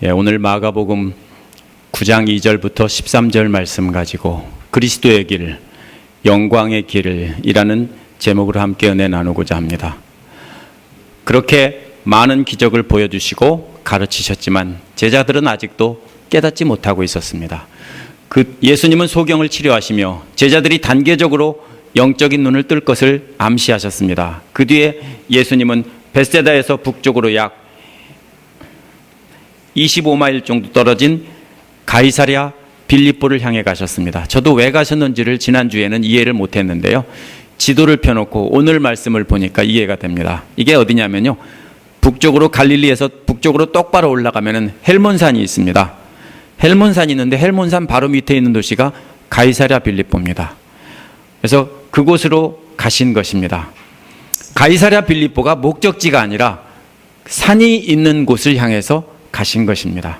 오늘 마가복음 9장 2절부터 13절 말씀 가지고 그리스도의 길, 영광의 길이라는 제목으로 함께 은혜 나누고자 합니다. 그렇게 많은 기적을 보여주시고 가르치셨지만 제자들은 아직도 깨닫지 못하고 있었습니다. 예수님은 소경을 치료하시며 제자들이 단계적으로 영적인 눈을 뜰 것을 암시하셨습니다. 그 뒤에 예수님은 벳세다에서 북쪽으로 약 25마일 정도 떨어진 가이사랴 빌립보를 향해 가셨습니다. 저도 왜 가셨는지를 지난주에는 이해를 못했는데요. 지도를 펴놓고 오늘 말씀을 보니까 이해가 됩니다. 이게 어디냐면요, 북쪽으로 갈릴리에서 북쪽으로 똑바로 올라가면 헬몬산이 있습니다. 헬몬산이 있는데 헬몬산 바로 밑에 있는 도시가 가이사랴 빌립보입니다. 그래서 그곳으로 가신 것입니다. 가이사랴 빌립보가 목적지가 아니라 산이 있는 곳을 향해서 가신 것입니다.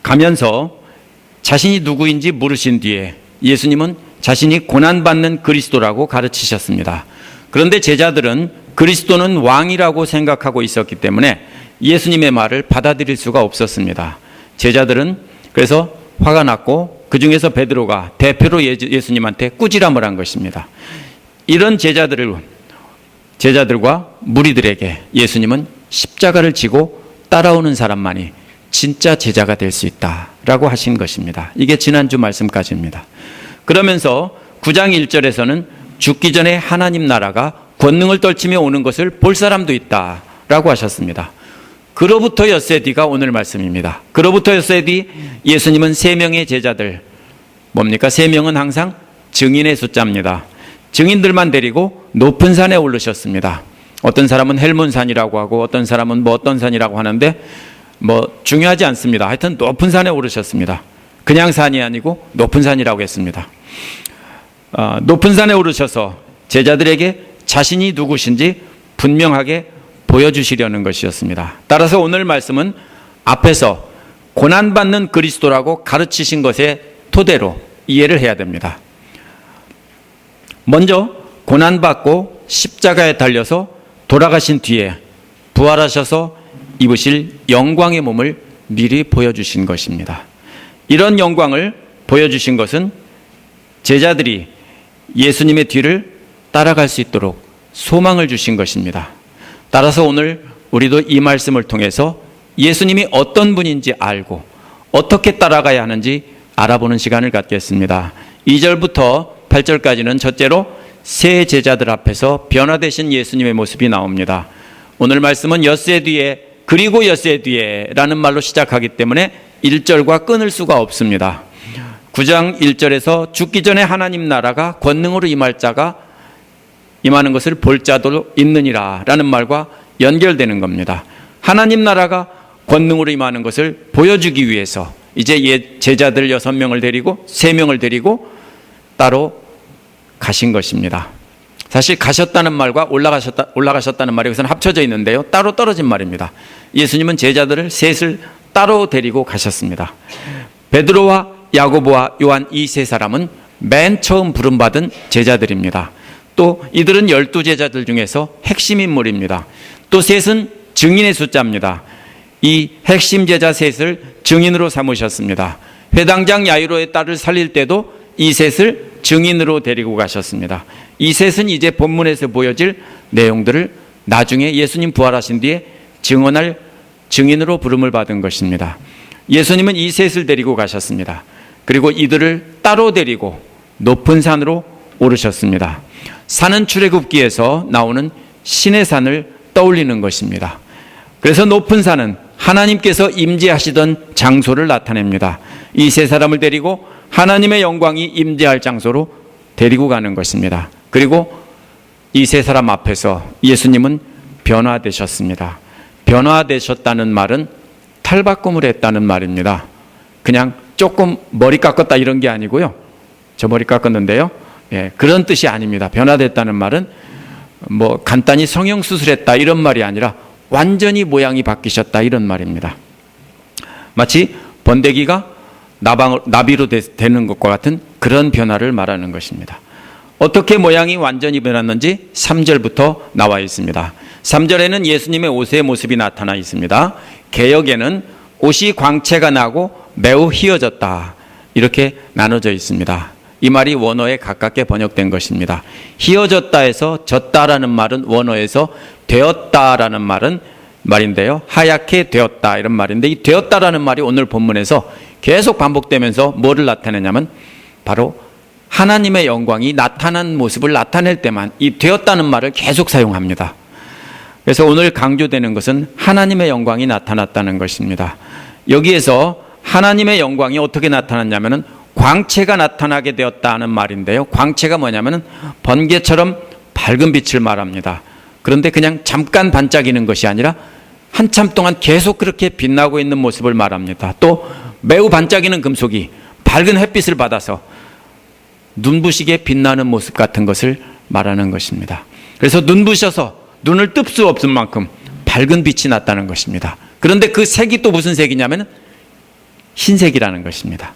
가면서 자신이 누구인지 물으신 뒤에 예수님은 자신이 고난받는 그리스도라고 가르치셨습니다. 그런데 제자들은 그리스도는 왕이라고 생각하고 있었기 때문에 예수님의 말을 받아들일 수가 없었습니다. 제자들은 그래서 화가 났고 그 중에서 베드로가 대표로 예수님한테 꾸지람을 한 것입니다. 이런 제자들과 무리들에게 예수님은 십자가를 지고 따라오는 사람만이 진짜 제자가 될 수 있다라고 하신 것입니다. 이게 지난주 말씀까지입니다. 그러면서 9장 1절에서는 죽기 전에 하나님 나라가 권능을 떨치며 오는 것을 볼 사람도 있다라고 하셨습니다. 그로부터 엿새 뒤가 오늘 말씀입니다. 그로부터 엿새 뒤 예수님은 3명의 제자들, 뭡니까? 3명은 항상 증인의 숫자입니다. 증인들만 데리고 높은 산에 오르셨습니다. 어떤 사람은 헬몬산이라고 하고 어떤 사람은 어떤 산이라고 하는데 중요하지 않습니다. 하여튼 높은 산에 오르셨습니다. 그냥 산이 아니고 높은 산이라고 했습니다. 높은 산에 오르셔서 제자들에게 자신이 누구신지 분명하게 보여주시려는 것이었습니다. 따라서 오늘 말씀은 앞에서 고난받는 그리스도라고 가르치신 것의 토대로 이해를 해야 됩니다. 먼저 고난받고 십자가에 달려서 돌아가신 뒤에 부활하셔서 입으실 영광의 몸을 미리 보여주신 것입니다. 이런 영광을 보여주신 것은 제자들이 예수님의 뒤를 따라갈 수 있도록 소망을 주신 것입니다. 따라서 오늘 우리도 이 말씀을 통해서 예수님이 어떤 분인지 알고 어떻게 따라가야 하는지 알아보는 시간을 갖겠습니다. 2절부터 8절까지는 첫째로 새 제자들 앞에서 변화되신 예수님의 모습이 나옵니다. 오늘 말씀은 엿새 뒤에 그리고 엿새 뒤에 라는 말로 시작하기 때문에 1절과 끊을 수가 없습니다. 9장 1절에서 죽기 전에 하나님 나라가 권능으로 임하는 것을 볼 자도 있느니라 라는 말과 연결되는 겁니다. 하나님 나라가 권능으로 임하는 것을 보여주기 위해서 이제 제자들 6명을 데리고 3명을 데리고 따로 가신 것입니다. 사실 가셨다는 말과 올라가셨다는 말이 여기서는 합쳐져 있는데요, 따로 떨어진 말입니다. 예수님은 제자들을 셋을 따로 데리고 가셨습니다. 베드로와 야고보와 요한 이 3사람은 맨 처음 부름받은 제자들입니다. 또 이들은 12제자들 중에서 핵심 인물입니다. 또 셋은 증인의 숫자입니다. 이 핵심 제자 셋을 증인으로 삼으셨습니다. 회당장 야이로의 딸을 살릴 때도 이 셋을 증인으로 데리고 가셨습니다. 이 셋은 이제 본문에서 보여질 내용들을 나중에 예수님 부활하신 뒤에 증언할 증인으로 부름을 받은 것입니다. 예수님은 이 셋을 데리고 가셨습니다. 그리고 이들을 따로 데리고 높은 산으로 오르셨습니다. 산은 출애굽기에서 나오는 신의 산을 떠올리는 것입니다. 그래서 높은 산은 하나님께서 임재하시던 장소를 나타냅니다. 이 3사람을 데리고 하나님의 영광이 임재할 장소로 데리고 가는 것입니다. 그리고 이 3사람 앞에서 예수님은 변화되셨습니다. 변화되셨다는 말은 탈바꿈을 했다는 말입니다. 그냥 조금 머리 깎았다 이런 게 아니고요. 저 머리 깎았는데요, 그런 뜻이 아닙니다. 변화됐다는 말은 간단히 성형수술했다 이런 말이 아니라 완전히 모양이 바뀌셨다 이런 말입니다. 마치 번데기가 나비로 되는 것과 같은 그런 변화를 말하는 것입니다. 어떻게 모양이 완전히 변했는지 3절부터 나와 있습니다. 3절에는 예수님의 옷의 모습이 나타나 있습니다. 개역에는 옷이 광채가 나고 매우 휘어졌다, 이렇게 나눠져 있습니다. 이 말이 원어에 가깝게 번역된 것입니다. 휘어졌다 해서 졌다라는 말은 원어에서 되었다라는 말인데요. 하얗게 되었다 이런 말인데, 이 되었다라는 말이 오늘 본문에서 계속 반복되면서 뭐를 나타내냐면 바로 하나님의 영광이 나타난 모습을 나타낼 때만 이 되었다는 말을 계속 사용합니다. 그래서 오늘 강조되는 것은 하나님의 영광이 나타났다는 것입니다. 여기에서 하나님의 영광이 어떻게 나타났냐면은 광채가 나타나게 되었다는 말인데요. 광채가 뭐냐면은 번개처럼 밝은 빛을 말합니다. 그런데 그냥 잠깐 반짝이는 것이 아니라 한참 동안 계속 그렇게 빛나고 있는 모습을 말합니다. 또 매우 반짝이는 금속이 밝은 햇빛을 받아서 눈부시게 빛나는 모습 같은 것을 말하는 것입니다. 그래서 눈부셔서 눈을 뜰 수 없을 만큼 밝은 빛이 났다는 것입니다. 그런데 그 색이 또 무슨 색이냐면 흰색이라는 것입니다.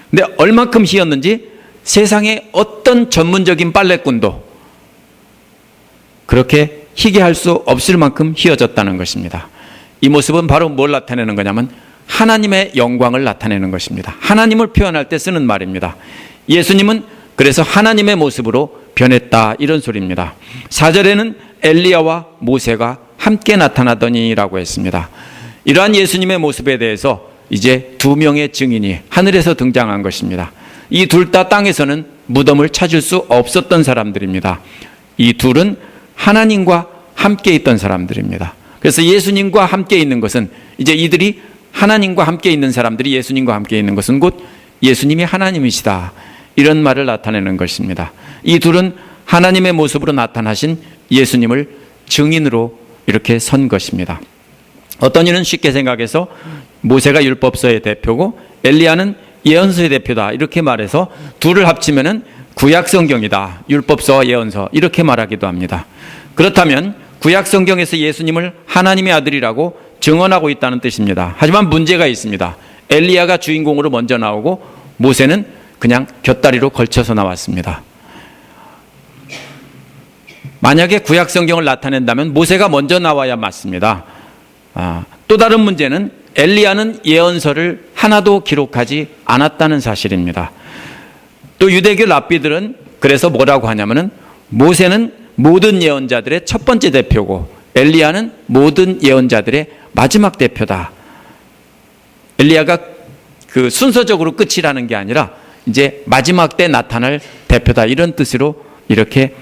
근데 얼만큼 휘었는지 세상에 어떤 전문적인 빨래꾼도 그렇게 희게 할 수 없을 만큼 휘어졌다는 것입니다. 이 모습은 바로 뭘 나타내는 거냐면 하나님의 영광을 나타내는 것입니다. 하나님을 표현할 때 쓰는 말입니다. 예수님은 그래서 하나님의 모습으로 변했다, 이런 소리입니다. 4절에는 엘리야와 모세가 함께 나타나더니라고 했습니다. 이러한 예수님의 모습에 대해서 이제 두 명의 증인이 하늘에서 등장한 것입니다. 이 둘 다 땅에서는 무덤을 찾을 수 없었던 사람들입니다. 이 둘은 하나님과 함께 있던 사람들입니다. 그래서 예수님과 함께 있는 것은 이제 이들이 하나님과 함께 있는 사람들이 예수님과 함께 있는 것은 곧 예수님이 하나님이시다, 이런 말을 나타내는 것입니다. 이 둘은 하나님의 모습으로 나타나신 예수님을 증인으로 이렇게 선 것입니다. 어떤 이는 쉽게 생각해서 모세가 율법서의 대표고 엘리야는 예언서의 대표다, 이렇게 말해서 둘을 합치면은 구약 성경이다, 율법서와 예언서, 이렇게 말하기도 합니다. 그렇다면 구약 성경에서 예수님을 하나님의 아들이라고 증언하고 있다는 뜻입니다. 하지만 문제가 있습니다. 엘리야가 주인공으로 먼저 나오고 모세는 그냥 곁다리로 걸쳐서 나왔습니다. 만약에 구약 성경을 나타낸다면 모세가 먼저 나와야 맞습니다. 또 다른 문제는 엘리야는 예언서를 하나도 기록하지 않았다는 사실입니다. 또 유대교 랍비들은 그래서 뭐라고 하냐면은 모세는 모든 예언자들의 첫 번째 대표고 엘리야는 모든 예언자들의 마지막 대표다. 엘리야가 그 순서적으로 끝이라는 게 아니라 이제 마지막 때 나타날 대표다, 이런 뜻으로 이렇게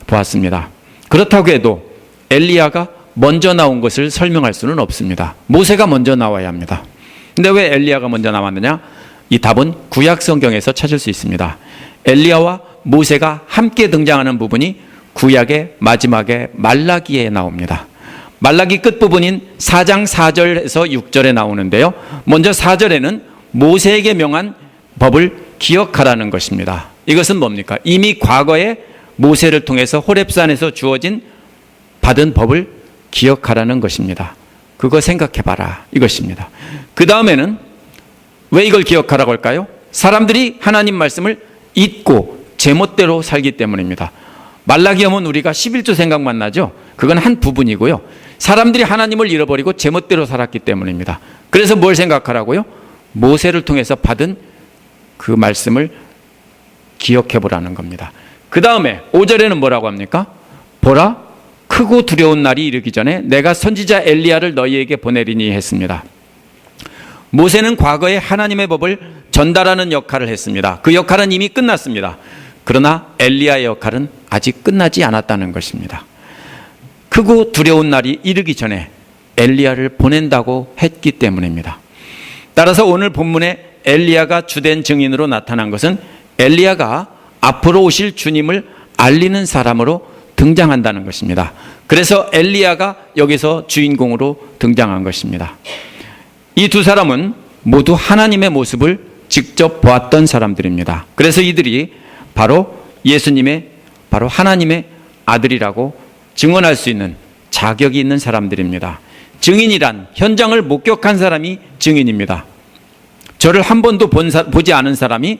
보았습니다. 그렇다고 해도 엘리야가 먼저 나온 것을 설명할 수는 없습니다. 모세가 먼저 나와야 합니다. 근데 왜 엘리야가 먼저 나왔느냐? 이 답은 구약 성경에서 찾을 수 있습니다. 엘리야와 모세가 함께 등장하는 부분이 구약의 마지막에 말라기에 나옵니다. 말라기 끝부분인 4장 4절에서 6절에 나오는데요. 먼저 4절에는 모세에게 명한 법을 기억하라는 것입니다. 이것은 뭡니까? 이미 과거에 모세를 통해서 호렙산에서 주어진 받은 법을 기억하라는 것입니다. 그거 생각해봐라, 이것입니다. 그 다음에는 왜 이걸 기억하라고 할까요? 사람들이 하나님 말씀을 잊고 제멋대로 살기 때문입니다. 말라기 하면 우리가 11조 생각만 나죠? 그건 한 부분이고요. 사람들이 하나님을 잃어버리고 제멋대로 살았기 때문입니다. 그래서 뭘 생각하라고요? 모세를 통해서 받은 그 말씀을 기억해보라는 겁니다. 그 다음에 5절에는 뭐라고 합니까? 보라, 크고 두려운 날이 이르기 전에 내가 선지자 엘리야를 너희에게 보내리니 했습니다. 모세는 과거에 하나님의 법을 전달하는 역할을 했습니다. 그 역할은 이미 끝났습니다. 그러나 엘리야의 역할은 아직 끝나지 않았다는 것입니다. 크고 두려운 날이 이르기 전에 엘리야를 보낸다고 했기 때문입니다. 따라서 오늘 본문에 엘리야가 주된 증인으로 나타난 것은 엘리야가 앞으로 오실 주님을 알리는 사람으로 등장한다는 것입니다. 그래서 엘리야가 여기서 주인공으로 등장한 것입니다. 이 두 사람은 모두 하나님의 모습을 직접 보았던 사람들입니다. 그래서 이들이 바로 예수님의, 바로 하나님의 아들이라고 증언할 수 있는 자격이 있는 사람들입니다. 증인이란 현장을 목격한 사람이 증인입니다. 저를 한 번도 보지 않은 사람이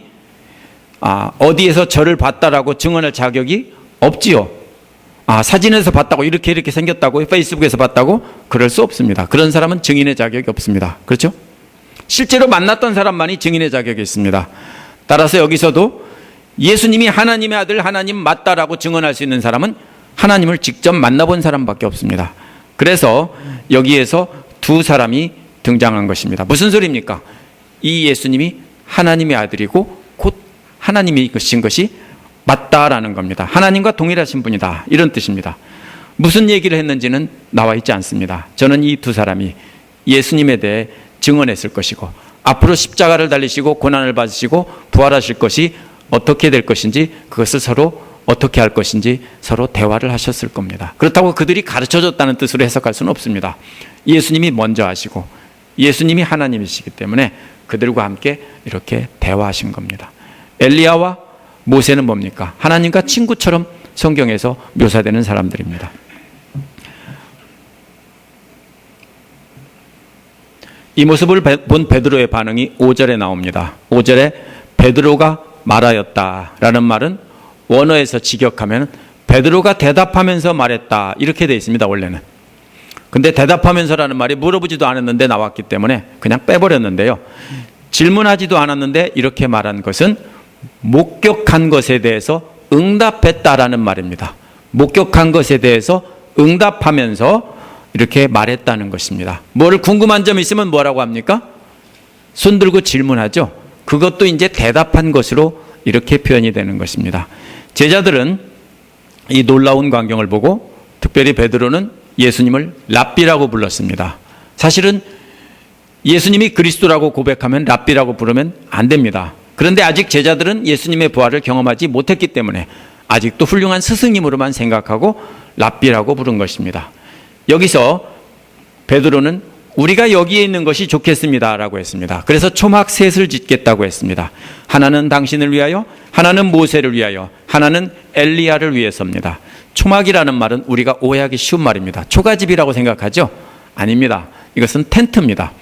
어디에서 저를 봤다라고 증언할 자격이 없지요. 사진에서 봤다고 이렇게 생겼다고 페이스북에서 봤다고 그럴 수 없습니다. 그런 사람은 증인의 자격이 없습니다. 그렇죠? 실제로 만났던 사람만이 증인의 자격이 있습니다. 따라서 여기서도 예수님이 하나님의 아들 하나님 맞다라고 증언할 수 있는 사람은 하나님을 직접 만나본 사람밖에 없습니다. 그래서 여기에서 두 사람이 등장한 것입니다. 무슨 소리입니까? 이 예수님이 하나님의 아들이고 곧 하나님이신 것이 맞다라는 겁니다. 하나님과 동일하신 분이다, 이런 뜻입니다. 무슨 얘기를 했는지는 나와 있지 않습니다. 저는 이 두 사람이 예수님에 대해 증언했을 것이고 앞으로 십자가를 달리시고 고난을 받으시고 부활하실 것이 어떻게 될 것인지, 그것을 서로 어떻게 할 것인지 서로 대화를 하셨을 겁니다. 그렇다고 그들이 가르쳐줬다는 뜻으로 해석할 수는 없습니다. 예수님이 먼저 하시고 예수님이 하나님이시기 때문에 그들과 함께 이렇게 대화하신 겁니다. 엘리야와 모세는 뭡니까? 하나님과 친구처럼 성경에서 묘사되는 사람들입니다. 이 모습을 본 베드로의 반응이 5절에 나옵니다. 5절에 베드로가 말하였다라는 말은 원어에서 직역하면 베드로가 대답하면서 말했다, 이렇게 되어 있습니다. 원래는. 근데 대답하면서라는 말이 물어보지도 않았는데 나왔기 때문에 그냥 빼버렸는데요. 질문하지도 않았는데 이렇게 말한 것은 목격한 것에 대해서 응답했다라는 말입니다. 목격한 것에 대해서 응답하면서 이렇게 말했다는 것입니다. 뭐를 궁금한 점 있으면 뭐라고 합니까? 손 들고 질문하죠. 그것도 이제 대답한 것으로 이렇게 표현이 되는 것입니다. 제자들은 이 놀라운 광경을 보고 특별히 베드로는 예수님을 랍비라고 불렀습니다. 사실은 예수님이 그리스도라고 고백하면 랍비라고 부르면 안 됩니다. 그런데 아직 제자들은 예수님의 부활을 경험하지 못했기 때문에 아직도 훌륭한 스승님으로만 생각하고 랍비라고 부른 것입니다. 여기서 베드로는 우리가 여기에 있는 것이 좋겠습니다라고 했습니다. 그래서 초막 셋을 짓겠다고 했습니다. 하나는 당신을 위하여, 하나는 모세를 위하여, 하나는 엘리야를 위해서입니다. 초막이라는 말은 우리가 오해하기 쉬운 말입니다. 초가집이라고 생각하죠? 아닙니다. 이것은 텐트입니다.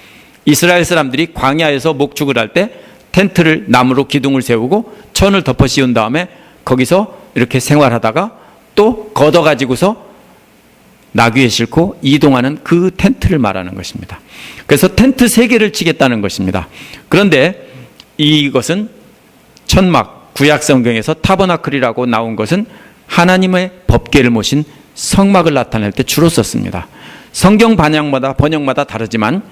이스라엘 사람들이 광야에서 목축을 할 때 텐트를 나무로 기둥을 세우고 천을 덮어 씌운 다음에 거기서 이렇게 생활하다가 또 걷어가지고서 나귀에 싣고 이동하는 그 텐트를 말하는 것입니다. 그래서 텐트 3개를 치겠다는 것입니다. 그런데 이것은 천막, 구약 성경에서 타버나클이라고 나온 것은 하나님의 법궤를 모신 성막을 나타낼 때 주로 썼습니다. 성경 번역마다 다르지만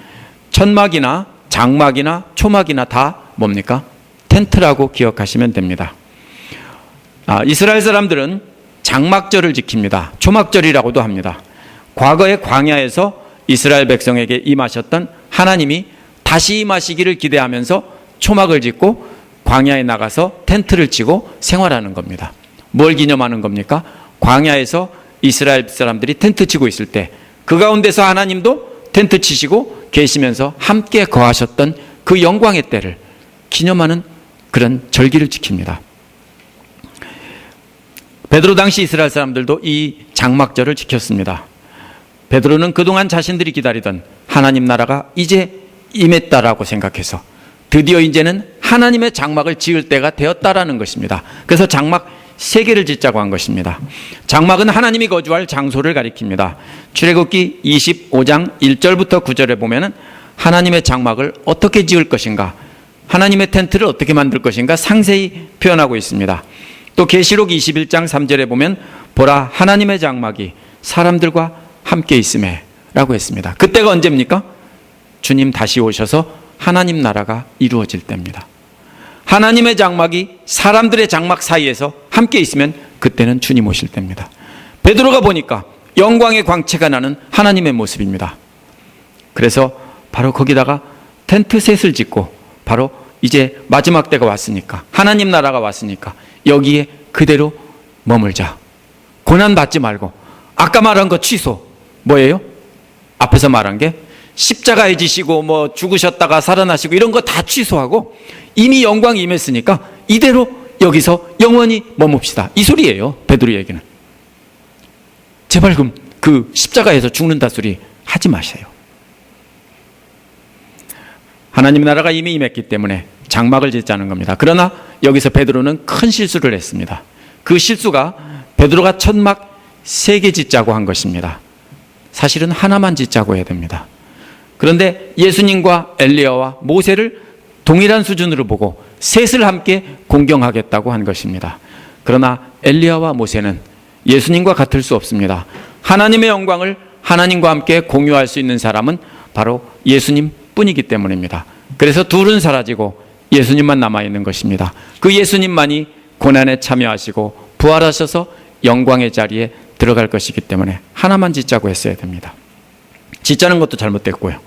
천막이나 장막이나 초막이나 다 뭡니까? 텐트라고 기억하시면 됩니다. 이스라엘 사람들은 장막절을 지킵니다. 초막절이라고도 합니다. 과거에 광야에서 이스라엘 백성에게 임하셨던 하나님이 다시 임하시기를 기대하면서 초막을 짓고 광야에 나가서 텐트를 치고 생활하는 겁니다. 뭘 기념하는 겁니까? 광야에서 이스라엘 사람들이 텐트 치고 있을 때 그 가운데서 하나님도 텐트 치시고 계시면서 함께 거하셨던 그 영광의 때를 기념하는 그런 절기를 지킵니다. 베드로 당시 이스라엘 사람들도 이 장막절을 지켰습니다. 베드로는 그동안 자신들이 기다리던 하나님 나라가 이제 임했다라고 생각해서 드디어 이제는 하나님의 장막을 지을 때가 되었다라는 것입니다. 그래서 장막 3개를 짓자고 한 것입니다. 장막은 하나님이 거주할 장소를 가리킵니다. 출애굽기 25장 1절부터 9절에 보면은 하나님의 장막을 어떻게 지을 것인가, 하나님의 텐트를 어떻게 만들 것인가 상세히 표현하고 있습니다. 또 계시록 21장 3절에 보면 보라 하나님의 장막이 사람들과 함께 있음에 라고 했습니다. 그때가 언제입니까? 주님 다시 오셔서 하나님 나라가 이루어질 때입니다. 하나님의 장막이 사람들의 장막 사이에서 함께 있으면 그때는 주님 오실 때입니다. 베드로가 보니까 영광의 광채가 나는 하나님의 모습입니다. 그래서 바로 거기다가 텐트 셋을 짓고 바로 이제 마지막 때가 왔으니까, 하나님 나라가 왔으니까 여기에 그대로 머물자. 고난 받지 말고. 아까 말한 거 취소. 뭐예요? 앞에서 말한 게 십자가에 지시고 뭐 죽으셨다가 살아나시고 이런 거 다 취소하고 이미 영광이 임했으니까 이대로 여기서 영원히 머뭅시다. 이 소리예요. 베드로 얘기는. 제발 그 십자가에서 죽는다 소리 하지 마세요. 하나님 나라가 이미 임했기 때문에 장막을 짓자는 겁니다. 그러나 여기서 베드로는 큰 실수를 했습니다. 그 실수가 베드로가 천막 3개 짓자고 한 것입니다. 사실은 하나만 짓자고 해야 됩니다. 그런데 예수님과 엘리야와 모세를 동일한 수준으로 보고 셋을 함께 공경하겠다고 한 것입니다. 그러나 엘리야와 모세는 예수님과 같을 수 없습니다. 하나님의 영광을 하나님과 함께 공유할 수 있는 사람은 바로 예수님 뿐이기 때문입니다. 그래서 둘은 사라지고 예수님만 남아있는 것입니다. 그 예수님만이 고난에 참여하시고 부활하셔서 영광의 자리에 들어갈 것이기 때문에 하나만 짓자고 했어야 됩니다. 짓자는 것도 잘못됐고요.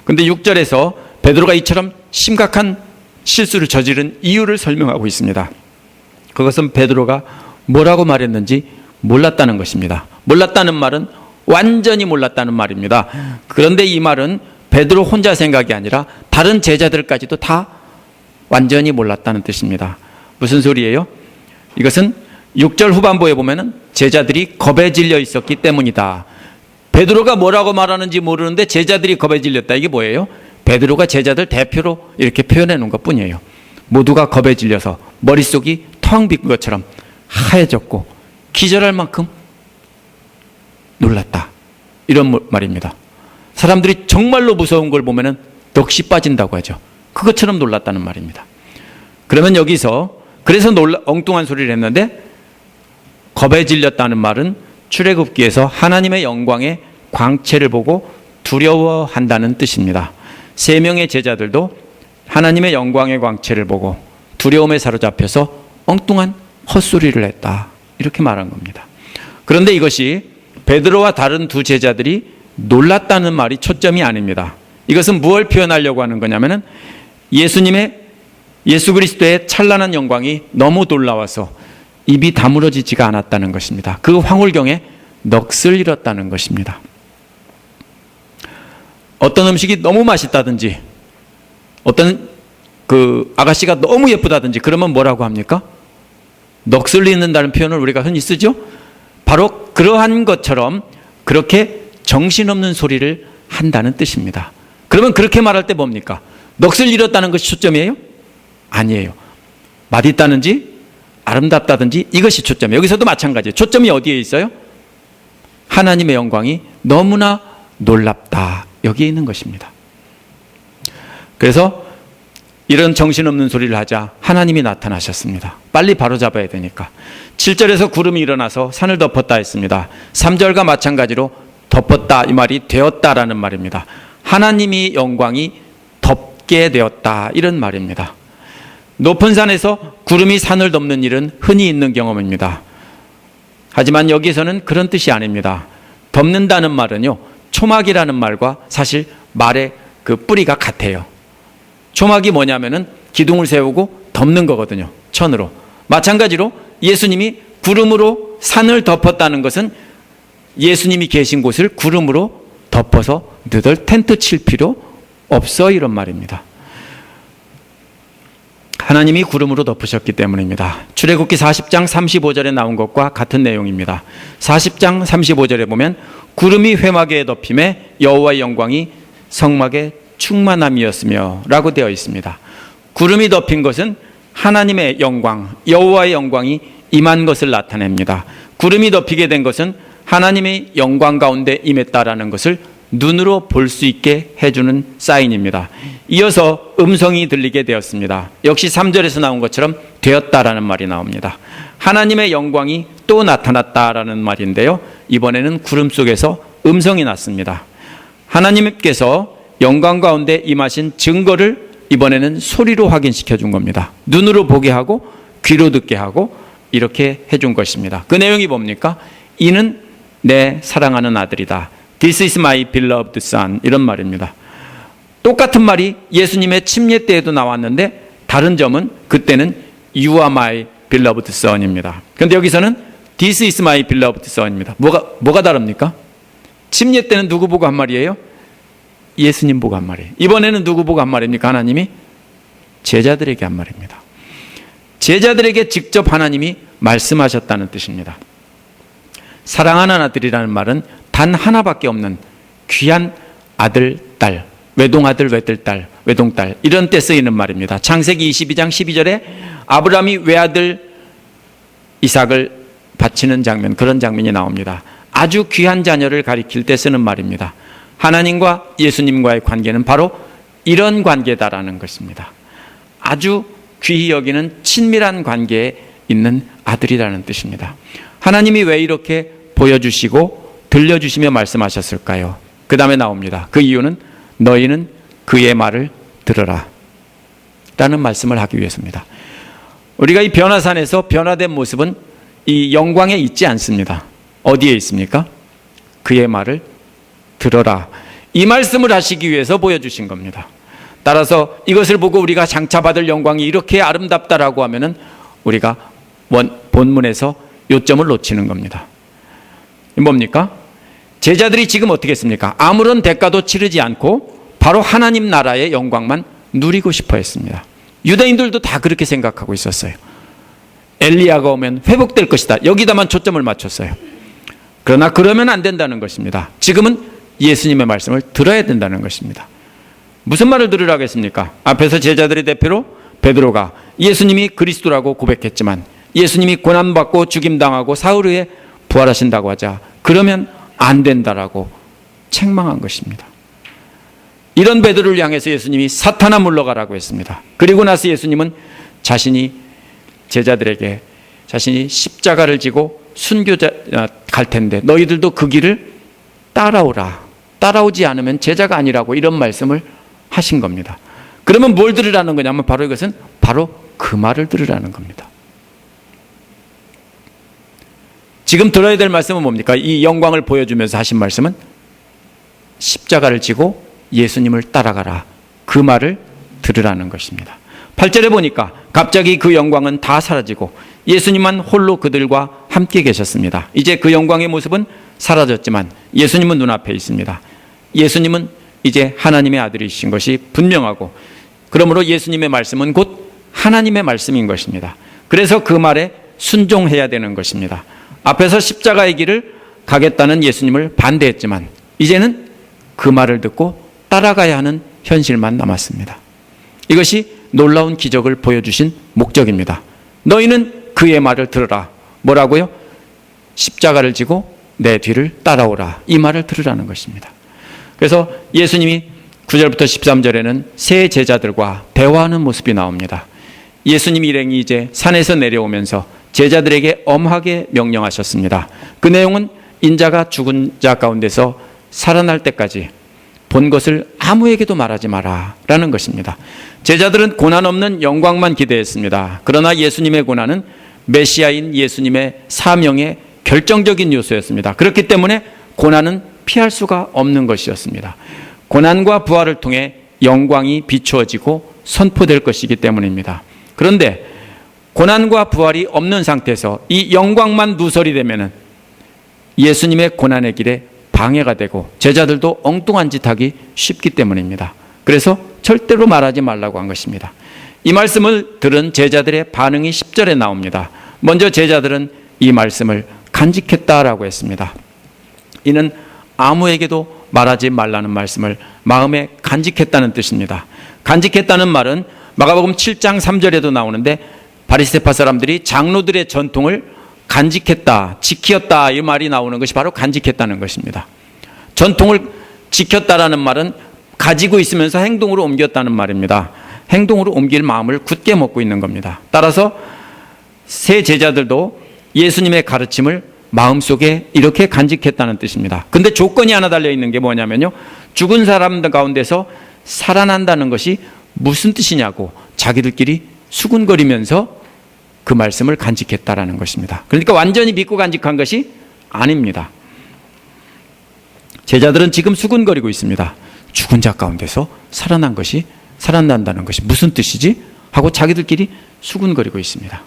근데 6절에서 베드로가 이처럼 심각한 실수를 저지른 이유를 설명하고 있습니다. 그것은 베드로가 뭐라고 말했는지 몰랐다는 것입니다. 몰랐다는 말은 완전히 몰랐다는 말입니다. 그런데 이 말은 베드로 혼자 생각이 아니라 다른 제자들까지도 다 완전히 몰랐다는 뜻입니다. 무슨 소리예요? 이것은 6절 후반부에 보면은 제자들이 겁에 질려 있었기 때문이다. 베드로가 뭐라고 말하는지 모르는데 제자들이 겁에 질렸다. 이게 뭐예요? 베드로가 제자들 대표로 이렇게 표현해 놓은 것 뿐이에요. 모두가 겁에 질려서 머릿속이 텅 빈 것처럼 하얘졌고 기절할 만큼 놀랐다. 이런 말입니다. 사람들이 정말로 무서운 걸 보면은 넋이 빠진다고 하죠. 그것처럼 놀랐다는 말입니다. 그러면 여기서 그래서 엉뚱한 소리를 했는데 겁에 질렸다는 말은 출애굽기에서 하나님의 영광의 광채를 보고 두려워한다는 뜻입니다. 3명의 제자들도 하나님의 영광의 광채를 보고 두려움에 사로잡혀서 엉뚱한 헛소리를 했다. 이렇게 말한 겁니다. 그런데 이것이 베드로와 다른 두 제자들이 놀랐다는 말이 초점이 아닙니다. 이것은 무엇을 표현하려고 하는 거냐면은 예수 그리스도의 찬란한 영광이 너무 놀라워서 입이 다물어지지가 않았다는 것입니다. 그 황홀경에 넋을 잃었다는 것입니다. 어떤 음식이 너무 맛있다든지 어떤 그 아가씨가 너무 예쁘다든지 그러면 뭐라고 합니까? 넋을 잃는다는 표현을 우리가 흔히 쓰죠. 바로 그러한 것처럼 그렇게 정신없는 소리를 한다는 뜻입니다. 그러면 그렇게 말할 때 뭡니까? 넋을 잃었다는 것이 초점이에요? 아니에요. 맛있다든지 아름답다든지 이것이 초점이에요. 여기서도 마찬가지예요. 초점이 어디에 있어요? 하나님의 영광이 너무나 놀랍다. 여기에 있는 것입니다. 그래서 이런 정신없는 소리를 하자 하나님이 나타나셨습니다. 빨리 바로잡아야 되니까. 7절에서 구름이 일어나서 산을 덮었다 했습니다. 3절과 마찬가지로 덮었다 이 말이 되었다라는 말입니다. 하나님이 영광이 덮게 되었다 이런 말입니다. 높은 산에서 구름이 산을 덮는 일은 흔히 있는 경험입니다. 하지만 여기서는 그런 뜻이 아닙니다. 덮는다는 말은요, 초막이라는 말과 사실 말의 그 뿌리가 같아요. 초막이 뭐냐면은 기둥을 세우고 덮는 거거든요. 천으로. 마찬가지로 예수님이 구름으로 산을 덮었다는 것은 예수님이 계신 곳을 구름으로 덮어서 너희들 텐트 칠 필요 없어 이런 말입니다. 하나님이 구름으로 덮으셨기 때문입니다. 출애굽기 40장 35절에 나온 것과 같은 내용입니다. 40장 35절에 보면 구름이 회막에 덮임에 여호와의 영광이 성막에 충만함이었으며 라고 되어 있습니다. 구름이 덮인 것은 하나님의 영광, 여호와의 영광이 임한 것을 나타냅니다. 구름이 덮이게 된 것은 하나님의 영광 가운데 임했다라는 것을 눈으로 볼 수 있게 해주는 사인입니다. 이어서 음성이 들리게 되었습니다. 역시 3절에서 나온 것처럼 되었다라는 말이 나옵니다. 하나님의 영광이 또 나타났다라는 말인데요. 이번에는 구름 속에서 음성이 났습니다. 하나님께서 영광 가운데 임하신 증거를 이번에는 소리로 확인시켜 준 겁니다. 눈으로 보게 하고 귀로 듣게 하고 이렇게 해준 것입니다. 그 내용이 뭡니까? 이는 내 사랑하는 아들이다. This is my beloved son. 이런 말입니다. 똑같은 말이 예수님의 침례 때에도 나왔는데 다른 점은 그때는 You are my beloved son입니다. 그런데 여기서는 This is my beloved son입니다. 뭐가 다릅니까? 침례 때는 누구 보고 한 말이에요? 예수님 보고 한 말이에요. 이번에는 누구 보고 한 말입니까? 하나님이 제자들에게 한 말입니다. 제자들에게 직접 하나님이 말씀하셨다는 뜻입니다. 사랑하는 아들이라는 말은 단 하나밖에 없는 귀한 아들, 딸, 외동아들, 외들딸, 외동딸 이런 때 쓰이는 말입니다. 창세기 22장 12절에 아브라함이 외아들 이삭을 바치는 장면, 그런 장면이 나옵니다. 아주 귀한 자녀를 가리킬 때 쓰는 말입니다. 하나님과 예수님과의 관계는 바로 이런 관계다라는 것입니다. 아주 귀히 여기는 친밀한 관계에 있는 아들이라는 뜻입니다. 하나님이 왜 이렇게 보여주시고 들려주시며 말씀하셨을까요? 그 다음에 나옵니다. 그 이유는 너희는 그의 말을 들으라 라는 말씀을 하기 위해서입니다. 우리가 이 변화산에서 변화된 모습은 이 영광에 있지 않습니다. 어디에 있습니까? 그의 말을 들어라. 이 말씀을 하시기 위해서 보여주신 겁니다. 따라서 이것을 보고 우리가 장차 받을 영광이 이렇게 아름답다라고 하면은 우리가 본문에서 요점을 놓치는 겁니다. 뭡니까? 제자들이 지금 어떻게 했습니까? 아무런 대가도 치르지 않고 바로 하나님 나라의 영광만 누리고 싶어 했습니다. 유대인들도 다 그렇게 생각하고 있었어요. 엘리야가 오면 회복될 것이다. 여기다만 초점을 맞췄어요. 그러나 그러면 안 된다는 것입니다. 지금은 예수님의 말씀을 들어야 된다는 것입니다. 무슨 말을 들으라고 했습니까? 앞에서 제자들의 대표로 베드로가 예수님이 그리스도라고 고백했지만 예수님이 고난받고 죽임당하고 사흘 후에 부활하신다고 하자 그러면 안 된다라고 책망한 것입니다. 이런 베드로를 향해서 예수님이 사탄아 물러가라고 했습니다. 그리고 나서 예수님은 자신이 제자들에게 자신이 십자가를 지고 순교자 갈 텐데 너희들도 그 길을 따라오라. 따라오지 않으면 제자가 아니라고 이런 말씀을 하신 겁니다. 그러면 뭘 들으라는 거냐면 바로 이것은 바로 그 말을 들으라는 겁니다. 지금 들어야 될 말씀은 뭡니까? 이 영광을 보여주면서 하신 말씀은 십자가를 지고 예수님을 따라가라. 그 말을 들으라는 것입니다. 8절에 보니까 갑자기 그 영광은 다 사라지고 예수님만 홀로 그들과 함께 계셨습니다. 이제 그 영광의 모습은 사라졌지만 예수님은 눈앞에 있습니다. 예수님은 이제 하나님의 아들이신 것이 분명하고 그러므로 예수님의 말씀은 곧 하나님의 말씀인 것입니다. 그래서 그 말에 순종해야 되는 것입니다. 앞에서 십자가의 길을 가겠다는 예수님을 반대했지만 이제는 그 말을 듣고 따라가야 하는 현실만 남았습니다. 이것이 놀라운 기적을 보여주신 목적입니다. 너희는 그의 말을 들으라. 뭐라고요? 십자가를 지고 내 뒤를 따라오라. 이 말을 들으라는 것입니다. 그래서 예수님이 9절부터 13절에는 세 제자들과 대화하는 모습이 나옵니다. 예수님 일행이 이제 산에서 내려오면서 제자들에게 엄하게 명령하셨습니다. 그 내용은 인자가 죽은 자 가운데서 살아날 때까지 본 것을 아무에게도 말하지 마라 라는 것입니다. 제자들은 고난 없는 영광만 기대했습니다. 그러나 예수님의 고난은 메시아인 예수님의 사명의 결정적인 요소였습니다. 그렇기 때문에 고난은 피할 수가 없는 것이었습니다. 고난과 부활을 통해 영광이 비추어지고 선포될 것이기 때문입니다. 그런데 고난과 부활이 없는 상태에서 이 영광만 누설이 되면은 예수님의 고난의 길에 방해가 되고 제자들도 엉뚱한 짓 하기 쉽기 때문입니다. 그래서 절대로 말하지 말라고 한 것입니다. 이 말씀을 들은 제자들의 반응이 10절에 나옵니다. 먼저 제자들은 이 말씀을 간직했다라고 했습니다. 이는 아무에게도 말하지 말라는 말씀을 마음에 간직했다는 뜻입니다. 간직했다는 말은 마가복음 7장 3절에도 나오는데 바리새파 사람들이 장로들의 전통을 간직했다, 지켰다 이 말이 나오는 것이 바로 간직했다는 것입니다. 전통을 지켰다라는 말은 가지고 있으면서 행동으로 옮겼다는 말입니다. 행동으로 옮길 마음을 굳게 먹고 있는 겁니다. 따라서 세 제자들도 예수님의 가르침을 마음속에 이렇게 간직했다는 뜻입니다. 근데 조건이 하나 달려있는 게 뭐냐면요, 죽은 사람들 가운데서 살아난다는 것이 무슨 뜻이냐고 자기들끼리 수군거리면서 그 말씀을 간직했다라는 것입니다. 그러니까 완전히 믿고 간직한 것이 아닙니다. 제자들은 지금 수군거리고 있습니다. 죽은 자 가운데서 살아난다는 것이 무슨 뜻이지? 하고 자기들끼리 수군거리고 있습니다.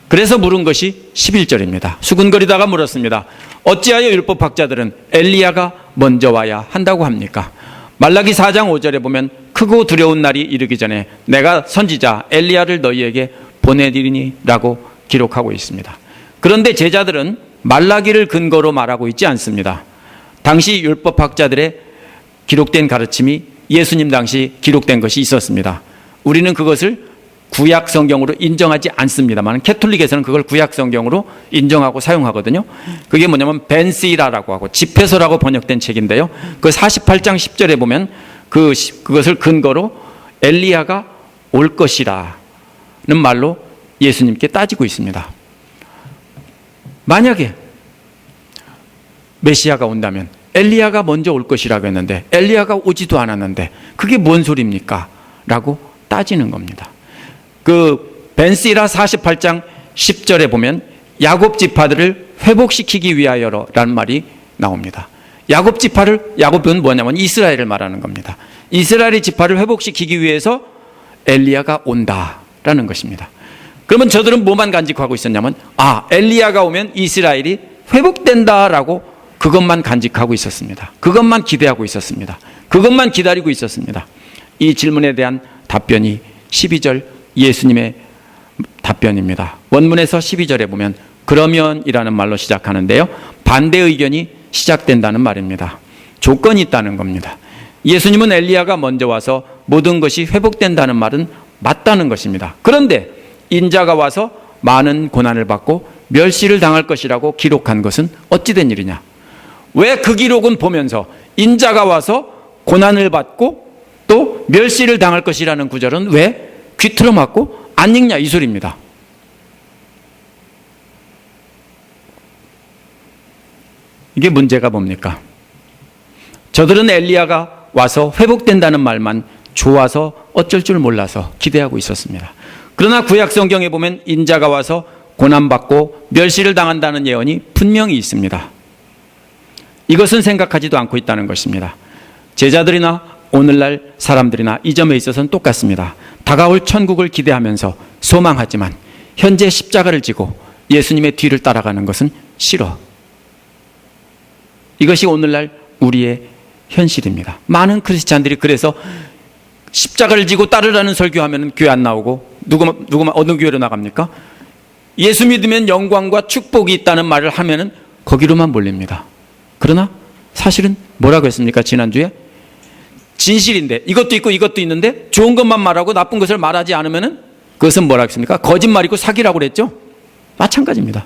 그래서 물은 것이 11절입니다. 수군거리다가 물었습니다. 어찌하여 율법학자들은 엘리야가 먼저 와야 한다고 합니까? 말라기 4장 5절에 보면 크고 두려운 날이 이르기 전에 내가 선지자 엘리야를 너희에게 보내리니라고 기록하고 있습니다. 그런데 제자들은 말라기를 근거로 말하고 있지 않습니다. 당시 율법학자들의 기록된 가르침이 예수님 당시 기록된 것이 있었습니다. 우리는 그것을 구약 성경으로 인정하지 않습니다만 캐톨릭에서는 그걸 구약 성경으로 인정하고 사용하거든요. 그게 뭐냐면 벤시라라고 하고 집회서라고 번역된 책인데요. 그 48장 10절에 보면 그것을 근거로 엘리야가 올 것이라는 말로 예수님께 따지고 있습니다. 만약에 메시아가 온다면 엘리야가 먼저 올 것이라고 했는데 엘리야가 오지도 않았는데 그게 뭔 소리입니까? 라고 따지는 겁니다. 그 벤시라 48장 10절에 보면 야곱 지파들을 회복시키기 위하여라는 말이 나옵니다. 야곱 지파를, 야곱은 뭐냐면 이스라엘을 말하는 겁니다. 이스라엘의 지파를 회복시키기 위해서 엘리야가 온다라는 것입니다. 그러면 저들은 뭐만 간직하고 있었냐면 엘리야가 오면 이스라엘이 회복된다라고 그것만 간직하고 있었습니다. 그것만 기대하고 있었습니다. 그것만 기다리고 있었습니다. 이 질문에 대한 답변이 12절 예수님의 답변입니다. 원문에서 12절에 보면 그러면이라는 말로 시작하는데요. 반대 의견이 시작된다는 말입니다. 조건이 있다는 겁니다. 예수님은 엘리야가 먼저 와서 모든 것이 회복된다는 말은 맞다는 것입니다. 그런데 인자가 와서 많은 고난을 받고 멸시를 당할 것이라고 기록한 것은 어찌된 일이냐? 왜 그 기록은 보면서 인자가 와서 고난을 받고 또 멸시를 당할 것이라는 구절은 왜 귀틀어 맞고 안 읽냐 이 소리입니다. 이게 문제가 뭡니까? 저들은 엘리야가 와서 회복된다는 말만 좋아서 어쩔 줄 몰라서 기대하고 있었습니다. 그러나 구약 성경에 보면 인자가 와서 고난받고 멸시를 당한다는 예언이 분명히 있습니다. 이것은 생각하지도 않고 있다는 것입니다. 제자들이나 오늘날 사람들이나 이 점에 있어서는 똑같습니다. 다가올 천국을 기대하면서 소망하지만 현재 십자가를 지고 예수님의 뒤를 따라가는 것은 싫어. 이것이 오늘날 우리의 현실입니다. 많은 크리스찬들이 그래서 십자가를 지고 따르라는 설교하면 교회 안 나오고 누구만 어느 교회로 나갑니까? 예수 믿으면 영광과 축복이 있다는 말을 하면은 거기로만 몰립니다. 그러나 사실은 뭐라고 했습니까? 지난주에 진실인데 이것도 있고 이것도 있는데 좋은 것만 말하고 나쁜 것을 말하지 않으면은 그것은 뭐라고 했습니까? 거짓말이고 사기라고 그랬죠? 마찬가지입니다.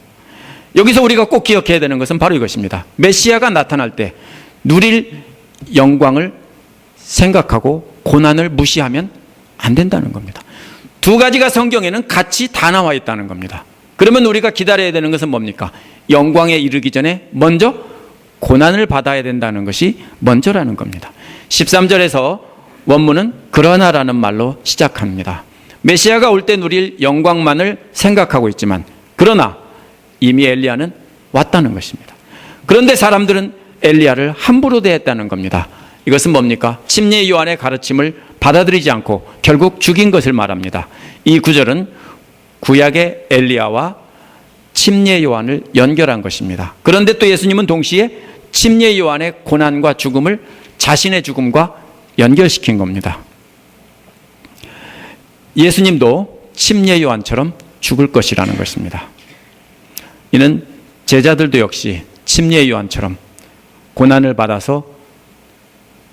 여기서 우리가 꼭 기억해야 되는 것은 바로 이것입니다. 메시아가 나타날 때 누릴 영광을 생각하고 고난을 무시하면 안 된다는 겁니다. 두 가지가 성경에는 같이 다 나와 있다는 겁니다. 그러면 우리가 기다려야 되는 것은 뭡니까? 영광에 이르기 전에 먼저 고난을 받아야 된다는 것이 먼저라는 겁니다. 13절에서 원문은 그러나라는 말로 시작합니다. 메시아가 올 때 누릴 영광만을 생각하고 있지만 그러나 이미 엘리야는 왔다는 것입니다. 그런데 사람들은 엘리야를 함부로 대했다는 겁니다. 이것은 뭡니까? 침례 요한의 가르침을 받아들이지 않고 결국 죽인 것을 말합니다. 이 구절은 구약의 엘리야와 침례 요한을 연결한 것입니다. 그런데 또 예수님은 동시에 침례 요한의 고난과 죽음을 자신의 죽음과 연결시킨 겁니다. 예수님도 침례 요한처럼 죽을 것이라는 것입니다. 이는 제자들도 역시 침례 요한처럼 고난을 받아서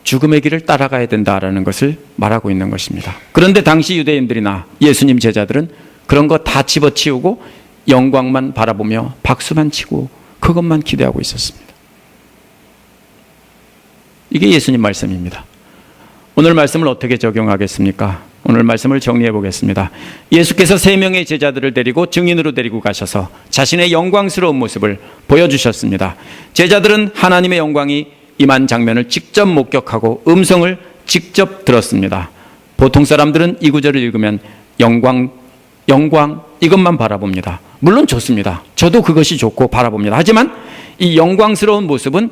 죽음의 길을 따라가야 된다라는 것을 말하고 있는 것입니다. 그런데 당시 유대인들이나 예수님 제자들은 그런 거 다 집어치우고 영광만 바라보며 박수만 치고 그것만 기대하고 있었습니다. 이게 예수님 말씀입니다. 오늘 말씀을 어떻게 적용하겠습니까? 오늘 말씀을 정리해 보겠습니다. 예수께서 3명의 제자들을 데리고 증인으로 데리고 가셔서 자신의 영광스러운 모습을 보여주셨습니다. 제자들은 하나님의 영광이 임한 장면을 직접 목격하고 음성을 직접 들었습니다. 보통 사람들은 이 구절을 읽으면 영광 이것만 바라봅니다. 물론 좋습니다. 저도 그것이 좋고 바라봅니다. 하지만 이 영광스러운 모습은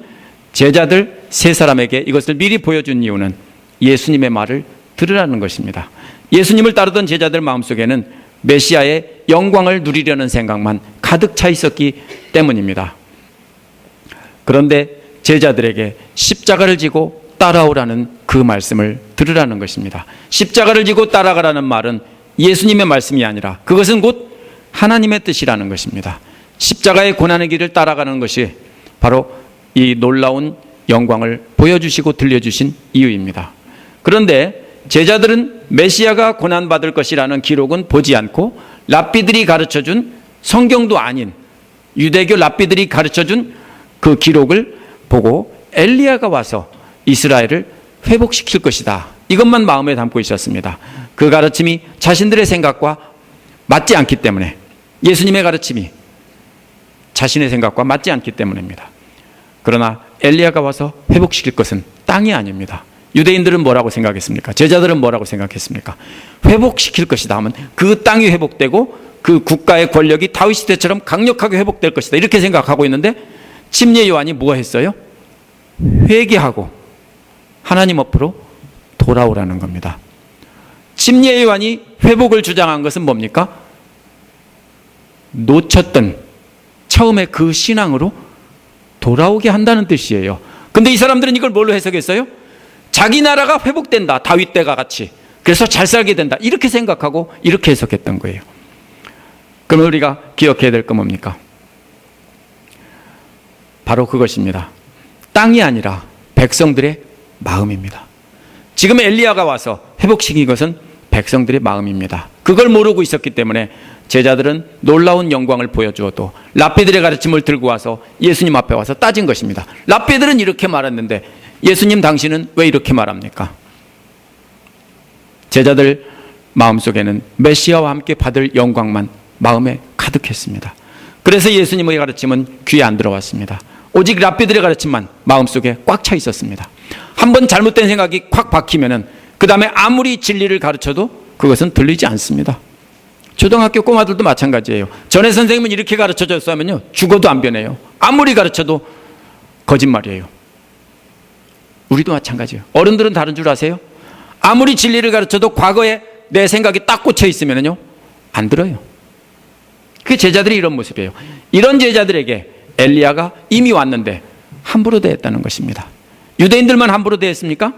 제자들 3사람에게 이것을 미리 보여준 이유는 예수님의 말을 들으라는 것입니다. 예수님을 따르던 제자들 마음속에는 메시아의 영광을 누리려는 생각만 가득 차 있었기 때문입니다. 그런데 제자들에게 십자가를 지고 따라오라는 그 말씀을 들으라는 것입니다. 십자가를 지고 따라가라는 말은 예수님의 말씀이 아니라 그것은 곧 하나님의 뜻이라는 것입니다. 십자가의 고난의 길을 따라가는 것이 바로 이 놀라운 영광을 보여주시고 들려주신 이유입니다. 그런데 제자들은 메시아가 고난받을 것이라는 기록은 보지 않고 랍비들이 가르쳐준 성경도 아닌 유대교 랍비들이 가르쳐준 그 기록을 보고 엘리야가 와서 이스라엘을 회복시킬 것이다, 이것만 마음에 담고 있었습니다. 그 가르침이 자신들의 생각과 맞지 않기 때문에, 예수님의 가르침이 자신의 생각과 맞지 않기 때문입니다. 그러나 엘리야가 와서 회복시킬 것은 땅이 아닙니다. 유대인들은 뭐라고 생각했습니까? 제자들은 뭐라고 생각했습니까? 회복시킬 것이다 하면 그 땅이 회복되고 그 국가의 권력이 다윗 시대처럼 강력하게 회복될 것이다, 이렇게 생각하고 있는데 침례 요한이 뭐 했어요? 회개하고 하나님 앞으로 돌아오라는 겁니다. 침례 요한이 회복을 주장한 것은 뭡니까? 놓쳤던 처음에 그 신앙으로 돌아오게 한다는 뜻이에요. 근데 이 사람들은 이걸 뭘로 해석했어요? 자기 나라가 회복된다, 다윗 때가 같이, 그래서 잘 살게 된다, 이렇게 생각하고 이렇게 해석했던 거예요. 그럼 우리가 기억해야 될 건 뭡니까? 바로 그것입니다. 땅이 아니라 백성들의 마음입니다. 지금 엘리야가 와서 회복시킨 것은 백성들의 마음입니다. 그걸 모르고 있었기 때문에 제자들은 놀라운 영광을 보여주어도 랍비들의 가르침을 들고 와서 예수님 앞에 와서 따진 것입니다. 랍비들은 이렇게 말했는데 예수님 당신은 왜 이렇게 말합니까? 제자들 마음속에는 메시아와 함께 받을 영광만 마음에 가득했습니다. 그래서 예수님의 가르침은 귀에 안 들어왔습니다. 오직 랍비들의 가르침만 마음속에 꽉 차 있었습니다. 한번 잘못된 생각이 콱 박히면은 그 다음에 아무리 진리를 가르쳐도 그것은 들리지 않습니다. 초등학교 꼬마들도 마찬가지예요. 전에 선생님은 이렇게 가르쳐줬으면요 죽어도 안 변해요. 아무리 가르쳐도 거짓말이에요. 우리도 마찬가지예요. 어른들은 다른 줄 아세요? 아무리 진리를 가르쳐도 과거에 내 생각이 딱 꽂혀 있으면요 안 들어요. 그 제자들이 이런 모습이에요. 이런 제자들에게 엘리야가 이미 왔는데 함부로 대했다는 것입니다. 유대인들만 함부로 대했습니까?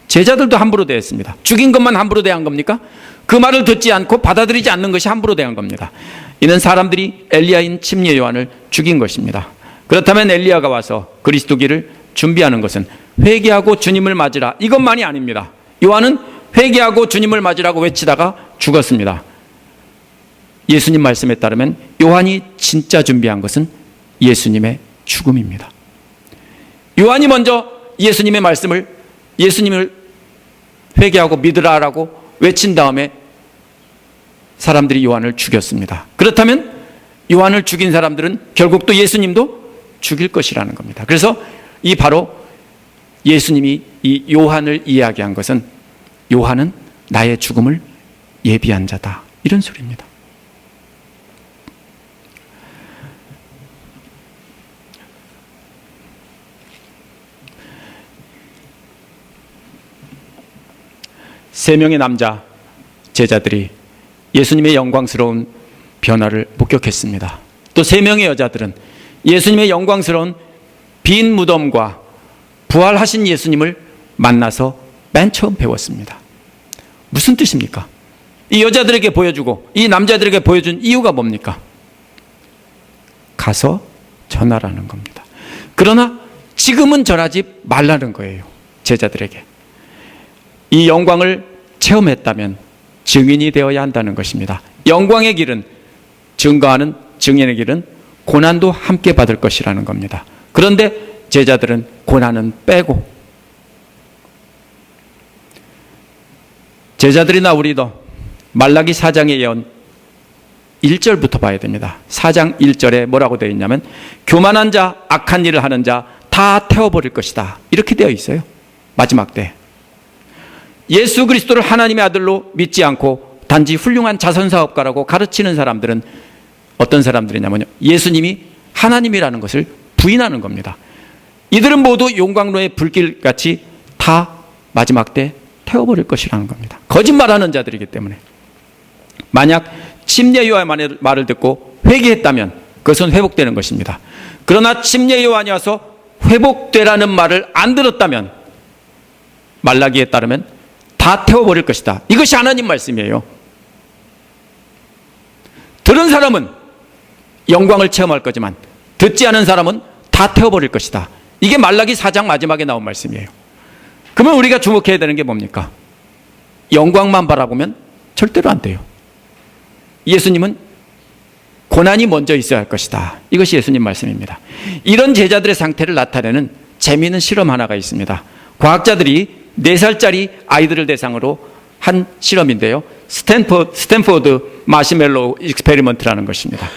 제자들도 함부로 대했습니다. 죽인 것만 함부로 대한 겁니까? 그 말을 듣지 않고 받아들이지 않는 것이 함부로 대한 겁니다. 이는 사람들이 엘리야인 침례 요한을 죽인 것입니다. 그렇다면 엘리야가 와서 그리스도기를 준비하는 것은 회개하고 주님을 맞으라, 이것만이 아닙니다. 요한은 회개하고 주님을 맞으라고 외치다가 죽었습니다. 예수님 말씀에 따르면 요한이 진짜 준비한 것은 예수님의 죽음입니다. 요한이 먼저 예수님의 말씀을, 예수님을 회개하고 믿으라라고 외친 다음에 사람들이 요한을 죽였습니다. 그렇다면 요한을 죽인 사람들은 결국 또 예수님도 죽일 것이라는 겁니다. 그래서 이 바로 예수님이 이 요한을 이야기한 것은 요한은 나의 죽음을 예비한 자다, 이런 소리입니다. 세 명의 남자 제자들이 예수님의 영광스러운 변화를 목격했습니다. 또 세 명의 여자들은 예수님의 영광스러운 빈 무덤과 부활하신 예수님을 만나서 맨 처음 배웠습니다. 무슨 뜻입니까? 이 여자들에게 보여주고 이 남자들에게 보여준 이유가 뭡니까? 가서 전하라는 겁니다. 그러나 지금은 전하지 말라는 거예요. 제자들에게. 이 영광을 체험했다면 증인이 되어야 한다는 것입니다. 영광의 길은, 증거하는 증인의 길은 고난도 함께 받을 것이라는 겁니다. 그런데 제자들은 고난은 빼고, 제자들이나 우리도 말라기 4장의 예언 1절부터 봐야 됩니다. 4장 1절에 뭐라고 되어 있냐면 교만한 자, 악한 일을 하는 자 다 태워버릴 것이다, 이렇게 되어 있어요. 마지막 때 예수 그리스도를 하나님의 아들로 믿지 않고 단지 훌륭한 자선사업가라고 가르치는 사람들은 어떤 사람들이냐면요, 예수님이 하나님이라는 것을 부인하는 겁니다. 이들은 모두 용광로의 불길같이 다 마지막 때 태워버릴 것이라는 겁니다. 거짓말하는 자들이기 때문에. 만약 침례 요한의 말을 듣고 회개했다면 그것은 회복되는 것입니다. 그러나 침례 요한이 와서 회복되라는 말을 안 들었다면 말라기에 따르면 다 태워버릴 것이다. 이것이 하나님 말씀이에요. 들은 사람은 영광을 체험할 거지만 듣지 않은 사람은 다 태워버릴 것이다. 이게 말라기 4장 마지막에 나온 말씀이에요. 그러면 우리가 주목해야 되는 게 뭡니까? 영광만 바라보면 절대로 안 돼요. 예수님은 고난이 먼저 있어야 할 것이다. 이것이 예수님 말씀입니다. 이런 제자들의 상태를 나타내는 재미있는 실험 하나가 있습니다. 과학자들이 4살짜리 아이들을 대상으로 한 실험인데요. 스탠포드 마시멜로우 익스페리먼트라는 것입니다.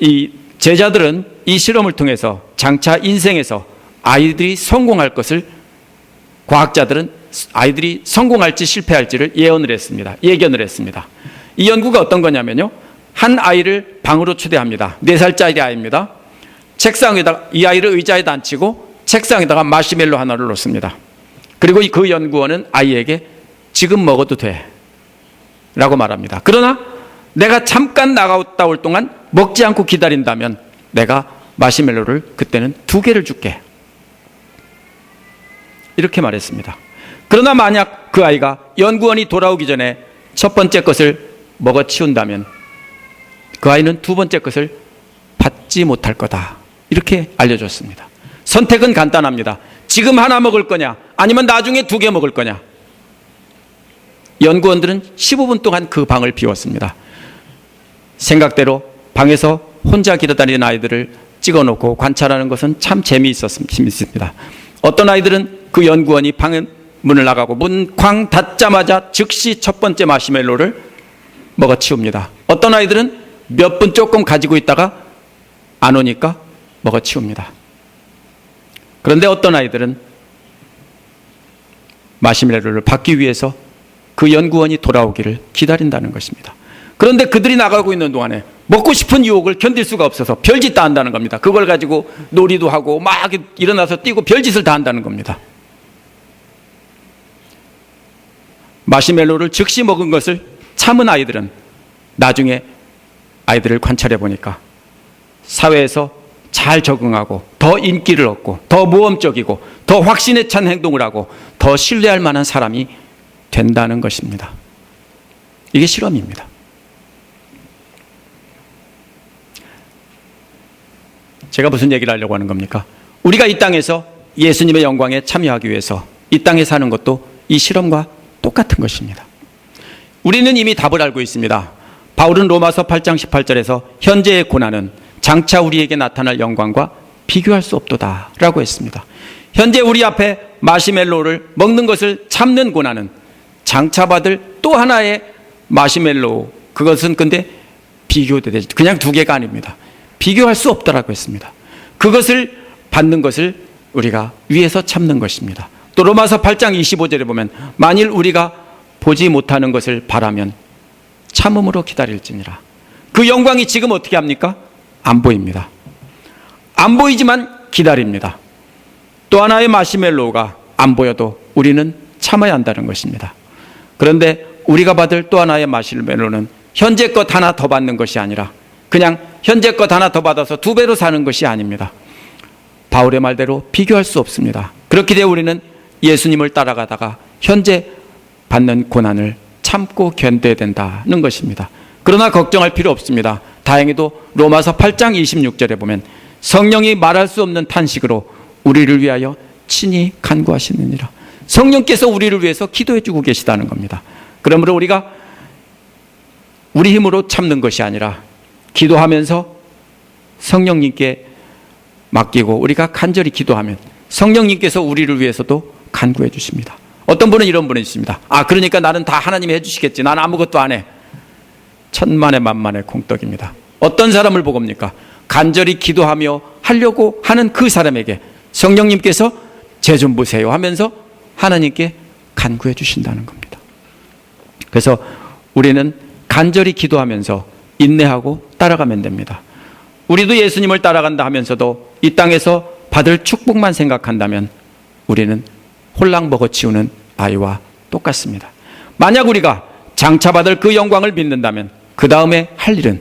이 제자들은 이 실험을 통해서 장차 인생에서 아이들이 성공할 것을, 과학자들은 아이들이 성공할지 실패할지를 예견을 했습니다. 이 연구가 어떤 거냐면요. 한 아이를 방으로 초대합니다. 4살짜리 아이입니다. 책상에다가, 이 아이를 의자에다 앉히고 책상에다가 마시멜로 하나를 놓습니다. 그리고 그 연구원은 아이에게 지금 먹어도 돼 라고 말합니다. 그러나 내가 잠깐 나갔다 올 동안 먹지 않고 기다린다면 내가 마시멜로를 그때는 2개를 줄게, 이렇게 말했습니다. 그러나 만약 그 아이가 연구원이 돌아오기 전에 첫 번째 것을 먹어치운다면 그 아이는 2번째 것을 받지 못할 거다, 이렇게 알려줬습니다. 선택은 간단합니다. 지금 하나 먹을 거냐, 아니면 나중에 2개 먹을 거냐. 연구원들은 15분 동안 그 방을 비웠습니다. 생각대로 방에서 혼자 기어다니는 아이들을 찍어놓고 관찰하는 것은 참 재미있습니다. 어떤 아이들은 그 연구원이 방의 문을 나가고 문 쾅 닫자마자 즉시 첫 번째 마시멜로를 먹어치웁니다. 어떤 아이들은 몇 분 조금 가지고 있다가 안 오니까 먹어치웁니다. 그런데 어떤 아이들은 마시멜로를 받기 위해서 그 연구원이 돌아오기를 기다린다는 것입니다. 그런데 그들이 나가고 있는 동안에 먹고 싶은 유혹을 견딜 수가 없어서 별짓 다 한다는 겁니다. 그걸 가지고 놀이도 하고 막 일어나서 뛰고 별짓을 다 한다는 겁니다. 마시멜로를 즉시 먹은 것을 참은 아이들은 나중에 아이들을 관찰해 보니까 사회에서 잘 적응하고 더 인기를 얻고 더 모험적이고 더 확신에 찬 행동을 하고 더 신뢰할 만한 사람이 된다는 것입니다. 이게 실험입니다. 제가 무슨 얘기를 하려고 하는 겁니까? 우리가 이 땅에서 예수님의 영광에 참여하기 위해서 이 땅에 사는 것도 이 실험과 똑같은 것입니다. 우리는 이미 답을 알고 있습니다. 바울은 로마서 8장 18절에서 현재의 고난은 장차 우리에게 나타날 영광과 비교할 수 없도다 라고 했습니다. 현재 우리 앞에 마시멜로를 먹는 것을 참는 고난은 장차 받을 또 하나의 마시멜로, 그것은 근데 비교되지, 그냥 2개가 아닙니다. 비교할 수 없다라고 했습니다. 그것을 받는 것을 우리가 위에서 참는 것입니다. 또 로마서 8장 25절에 보면 만일 우리가 보지 못하는 것을 바라면 참음으로 기다릴지니라. 그 영광이 지금 어떻게 합니까? 안 보입니다. 안 보이지만 기다립니다. 또 하나의 마시멜로가 안 보여도 우리는 참아야 한다는 것입니다. 그런데 우리가 받을 또 하나의 마시멜로는 현재 것 하나 더 받는 것이 아니라 그냥 현재 것 하나 더 받아서 2배로 사는 것이 아닙니다. 바울의 말대로 비교할 수 없습니다. 그렇기 때문에 우리는 예수님을 따라가다가 현재 받는 고난을 참고 견뎌야 된다는 것입니다. 그러나 걱정할 필요 없습니다. 다행히도 로마서 8장 26절에 보면 성령이 말할 수 없는 탄식으로 우리를 위하여 친히 간구하시느니라. 성령께서 우리를 위해서 기도해 주고 계시다는 겁니다. 그러므로 우리가 우리 힘으로 참는 것이 아니라 기도하면서 성령님께 맡기고 우리가 간절히 기도하면 성령님께서 우리를 위해서도 간구해 주십니다. 어떤 분은 이런 분이 있습니다. 그러니까 나는 다 하나님이 해주시겠지, 나는 아무것도 안 해. 천만의 만만의 공덕입니다. 어떤 사람을 보겁니까? 간절히 기도하며 하려고 하는 그 사람에게 성령님께서 제 좀 보세요 하면서 하나님께 간구해 주신다는 겁니다. 그래서 우리는 간절히 기도하면서 인내하고 따라가면 됩니다. 우리도 예수님을 따라간다 하면서도 이 땅에서 받을 축복만 생각한다면 우리는 홀랑 먹어치우는 아이와 똑같습니다. 만약 우리가 장차 받을 그 영광을 믿는다면 그 다음에 할 일은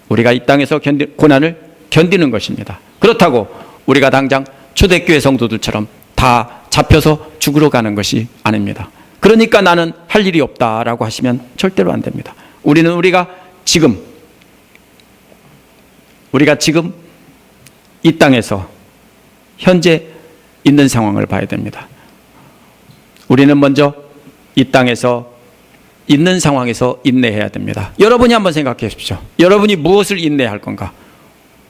우리가 이 땅에서 고난을 견디는 것입니다. 그렇다고 우리가 당장 초대교회 성도들처럼 다 잡혀서 죽으러 가는 것이 아닙니다. 그러니까 나는 할 일이 없다라고 하시면 절대로 안 됩니다. 우리가 지금 이 땅에서 현재 있는 상황을 봐야 됩니다. 우리는 먼저 이 땅에서 있는 상황에서 인내해야 됩니다. 여러분이 한번 생각해 보십시오. 여러분이 무엇을 인내할 건가?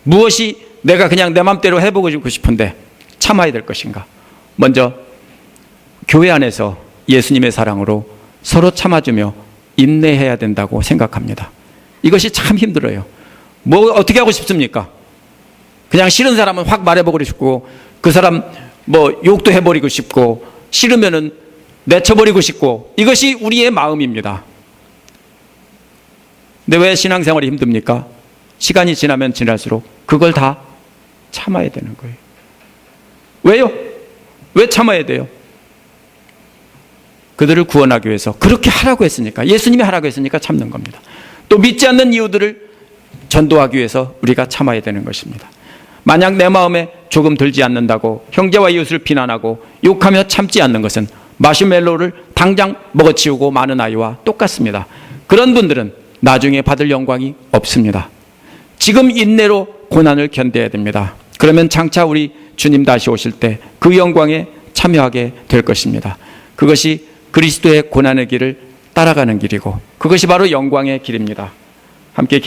무엇이 내가 그냥 내 맘대로 해보고 싶은데 참아야 될 것인가? 먼저 교회 안에서 예수님의 사랑으로 서로 참아주며 인내해야 된다고 생각합니다. 이것이 참 힘들어요. 뭐 어떻게 하고 싶습니까? 그냥 싫은 사람은 확 말해보고 싶고, 그 사람 뭐 욕도 해버리고 싶고, 싫으면은 내쳐버리고 싶고, 이것이 우리의 마음입니다. 근데 왜 신앙생활이 힘듭니까? 시간이 지나면 지날수록 그걸 다 참아야 되는 거예요. 왜요? 왜 참아야 돼요? 그들을 구원하기 위해서 그렇게 하라고 했으니까, 예수님이 하라고 했으니까 참는 겁니다. 또 믿지 않는 이유들을 전도하기 위해서 우리가 참아야 되는 것입니다. 만약 내 마음에 조금 들지 않는다고 형제와 이웃을 비난하고 욕하며 참지 않는 것은 마시멜로를 당장 먹어치우고 마는 아이와 똑같습니다. 그런 분들은 나중에 받을 영광이 없습니다. 지금 인내로 고난을 견뎌야 됩니다. 그러면 장차 우리 주님 다시 오실 때 그 영광에 참여하게 될 것입니다. 그것이 그리스도의 고난의 길을 따라가는 길이고, 그것이 바로 영광의 길입니다. 함께